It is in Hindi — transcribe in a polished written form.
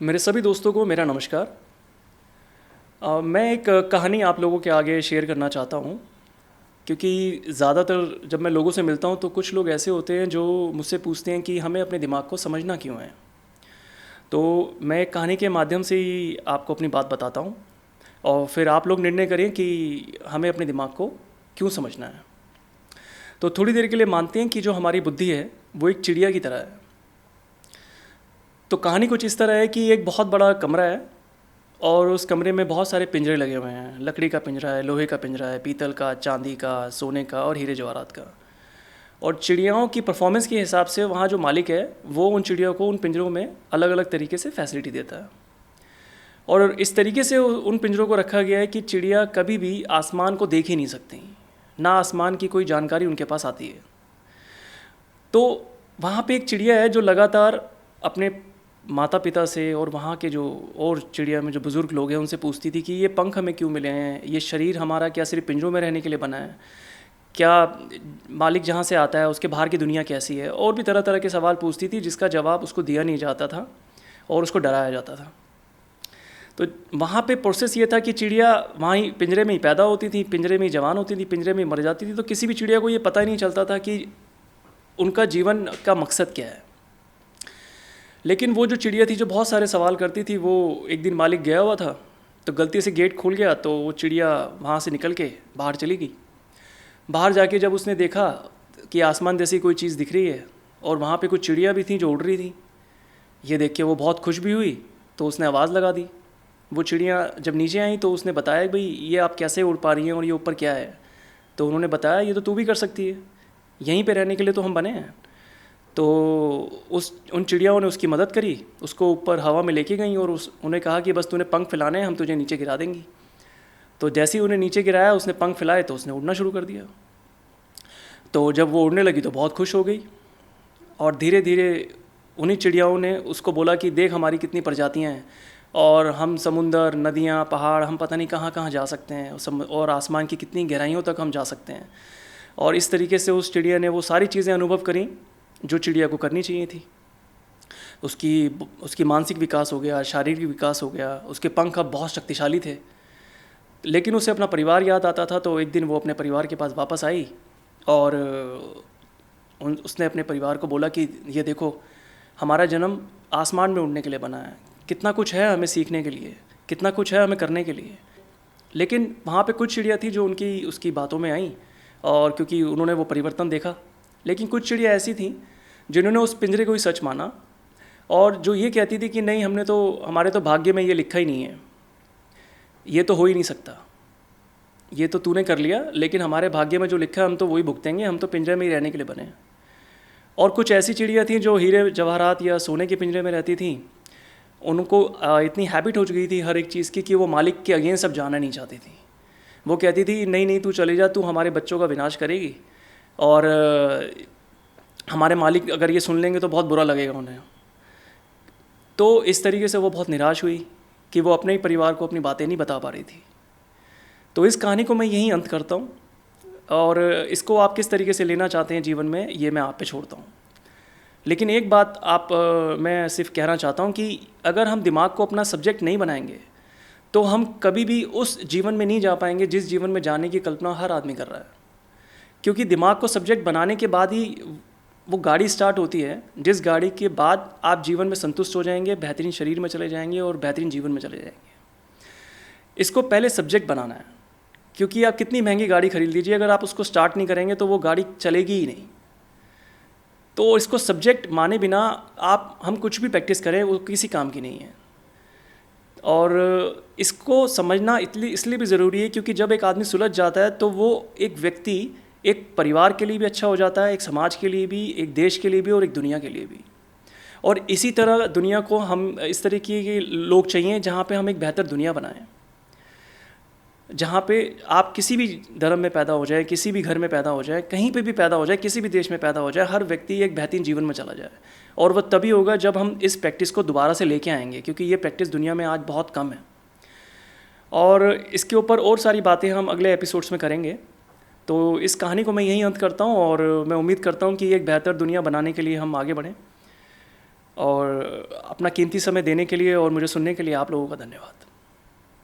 मेरे सभी दोस्तों को मेरा नमस्कार। मैं एक कहानी आप लोगों के आगे शेयर करना चाहता हूँ, क्योंकि ज़्यादातर जब मैं लोगों से मिलता हूँ तो कुछ लोग ऐसे होते हैं जो मुझसे पूछते हैं कि हमें अपने दिमाग को समझना क्यों है। तो मैं एक कहानी के माध्यम से ही आपको अपनी बात बताता हूँ और फिर आप लोग निर्णय करें कि हमें अपने दिमाग को क्यों समझना है। तो थोड़ी देर के लिए मानते हैं कि जो हमारी बुद्धि है वो एक चिड़िया की तरह है। तो कहानी कुछ इस तरह है कि एक बहुत बड़ा कमरा है और उस कमरे में बहुत सारे पिंजरे लगे हुए हैं। लकड़ी का पिंजरा है, लोहे का पिंजरा है, पीतल का, चांदी का, सोने का और हीरे जवाहरात का। और चिड़ियाओं की परफॉर्मेंस के हिसाब से वहाँ जो मालिक है वो उन चिड़ियों को उन पिंजरों में अलग अलग तरीके से फैसिलिटी देता है। और इस तरीके से उन पिंजरों को रखा गया है कि चिड़िया कभी भी आसमान को देख ही नहीं सकती, ना आसमान की कोई जानकारी उनके पास आती है। तो वहाँ पे एक चिड़िया है जो लगातार अपने माता पिता से और वहाँ के जो और चिड़िया में जो बुज़ुर्ग लोग हैं उनसे पूछती थी कि ये पंख हमें क्यों मिले हैं, ये शरीर हमारा क्या सिर्फ पिंजरों में रहने के लिए बना है, क्या मालिक जहाँ से आता है उसके बाहर की दुनिया कैसी है, और भी तरह तरह के सवाल पूछती थी जिसका जवाब उसको दिया नहीं जाता था और उसको डराया जाता था। तो वहाँ पे प्रोसेस ये था कि चिड़िया वहाँ ही पिंजरे में ही पैदा होती थी, पिंजरे में ही जवान होती थी, पिंजरे में ही मर जाती थी। तो किसी भी चिड़िया को ये पता ही नहीं चलता था कि उनका जीवन का मकसद क्या है। लेकिन वो जो चिड़िया थी जो बहुत सारे सवाल करती थी, वो एक दिन मालिक गया हुआ था तो गलती से गेट खुल गया, तो वो चिड़िया वहाँ से निकल के बाहर चली गई। बाहर जाके जब उसने देखा कि आसमान जैसी कोई चीज़ दिख रही है और वहाँ पे कुछ चिड़िया भी थी जो उड़ रही थी, ये देख के वो बहुत खुश भी हुई। तो उसने आवाज़ लगा दी। वो चिड़िया जब नीचे आई तो उसने बताया कि भाई ये आप कैसे उड़ पा रही हैं और ये ऊपर क्या है। तो उन्होंने बताया ये तो तू भी कर सकती है, यहीं पे रहने के लिए तो हम बने हैं। तो उन चिड़ियाओं ने उसकी मदद करी, उसको ऊपर हवा में लेके गई और उन्हें कहा कि बस तूने पंख फैलाने हैं, हम तुझे नीचे गिरा देंगी। तो जैसे ही उन्हें नीचे गिराया, उसने पंख फैलाए तो उसने उड़ना शुरू कर दिया। तो जब वो उड़ने लगी तो बहुत खुश हो गई और धीरे धीरे उन्हीं चिड़ियाओं ने उसको बोला कि देख हमारी कितनी प्रजातियां हैं और हम समुंदर, नदियाँ, पहाड़, हम पता नहीं कहाँ कहाँ जा सकते हैं और आसमान की कितनी गहराइयों तक हम जा सकते हैं। और इस तरीके से उस चिड़िया ने वो सारी चीज़ें अनुभव करी जो चिड़िया को करनी चाहिए थी। उसकी उसकी मानसिक विकास हो गया, शारीरिक विकास हो गया, उसके पंख अब बहुत शक्तिशाली थे। लेकिन उसे अपना परिवार याद आता था। तो एक दिन वो अपने परिवार के पास वापस आई और उसने अपने परिवार को बोला कि ये देखो, हमारा जन्म आसमान में उड़ने के लिए बना है, कितना कुछ है हमें सीखने के लिए, कितना कुछ है हमें करने के लिए। लेकिन वहाँ पे कुछ चिड़िया थी जो उनकी उसकी बातों में आई और क्योंकि उन्होंने वो परिवर्तन देखा। लेकिन कुछ चिड़िया ऐसी थी जिन्होंने उस पिंजरे को ही सच माना और जो ये कहती थी कि नहीं, हमने तो, हमारे तो भाग्य में ये लिखा ही नहीं है, ये तो हो ही नहीं सकता, ये तो तूने कर लिया, लेकिन हमारे भाग्य में जो लिखा है हम तो वही भुगतेंगे, हम तो पिंजरे में ही रहने के लिए बने हैं। और कुछ ऐसी चिड़िया थी जो हीरे जवाहरात या सोने के पिंजरे में रहती थी। उनको इतनी हैबिट हो चुकी थी हर एक चीज़ की कि वो मालिक के अगेंस्ट सब जाना नहीं चाहती थी। वो कहती थी नहीं नहीं, तू चले जा, तू हमारे बच्चों का विनाश करेगी और हमारे मालिक अगर ये सुन लेंगे तो बहुत बुरा लगेगा उन्हें। तो इस तरीके से वो बहुत निराश हुई कि वो अपने ही परिवार को अपनी बातें नहीं बता पा रही थी। तो इस कहानी को मैं यहीं अंत करता हूँ और इसको आप किस तरीके से लेना चाहते हैं जीवन में, ये मैं आप पे छोड़ता हूँ। लेकिन एक बात मैं सिर्फ कहना चाहता हूँ कि अगर हम दिमाग को अपना सब्जेक्ट नहीं बनाएंगे तो हम कभी भी उस जीवन में नहीं जा पाएंगे जिस जीवन में जाने की कल्पना हर आदमी कर रहा है। क्योंकि दिमाग को सब्जेक्ट बनाने के बाद ही वो गाड़ी स्टार्ट होती है, जिस गाड़ी के बाद आप जीवन में संतुष्ट हो जाएंगे, बेहतरीन शरीर में चले जाएंगे और बेहतरीन जीवन में चले जाएंगे। इसको पहले सब्जेक्ट बनाना है, क्योंकि आप कितनी महंगी गाड़ी खरीद लीजिए, अगर आप उसको स्टार्ट नहीं करेंगे तो वो गाड़ी चलेगी ही नहीं। तो इसको सब्जेक्ट माने बिना हम कुछ भी प्रैक्टिस करें वो किसी काम की नहीं है। और इसको समझना इसलिए भी ज़रूरी है क्योंकि जब एक आदमी सुलझ जाता है तो वो एक व्यक्ति एक परिवार के लिए भी अच्छा हो जाता है, एक समाज के लिए भी, एक देश के लिए भी और एक दुनिया के लिए भी। और इसी तरह दुनिया को हम इस तरीके के लोग चाहिए जहाँ पे हम एक बेहतर दुनिया बनाएं, जहाँ पे आप किसी भी धर्म में पैदा हो जाए, किसी भी घर में पैदा हो जाए, कहीं पे भी पैदा हो जाए, किसी भी देश में पैदा हो जाए, हर व्यक्ति एक बेहतरीन जीवन में चला जाए। और वह तभी होगा जब हम इस प्रैक्टिस को दोबारा से लेके आएंगे, क्योंकि ये प्रैक्टिस दुनिया में आज बहुत कम है। और इसके ऊपर और सारी बातें हम अगले एपिसोड्स में करेंगे। तो इस कहानी को मैं यहीं अंत करता हूँ और मैं उम्मीद करता हूँ कि एक बेहतर दुनिया बनाने के लिए हम आगे बढ़ें। और अपना कीमती समय देने के लिए और मुझे सुनने के लिए आप लोगों का धन्यवाद।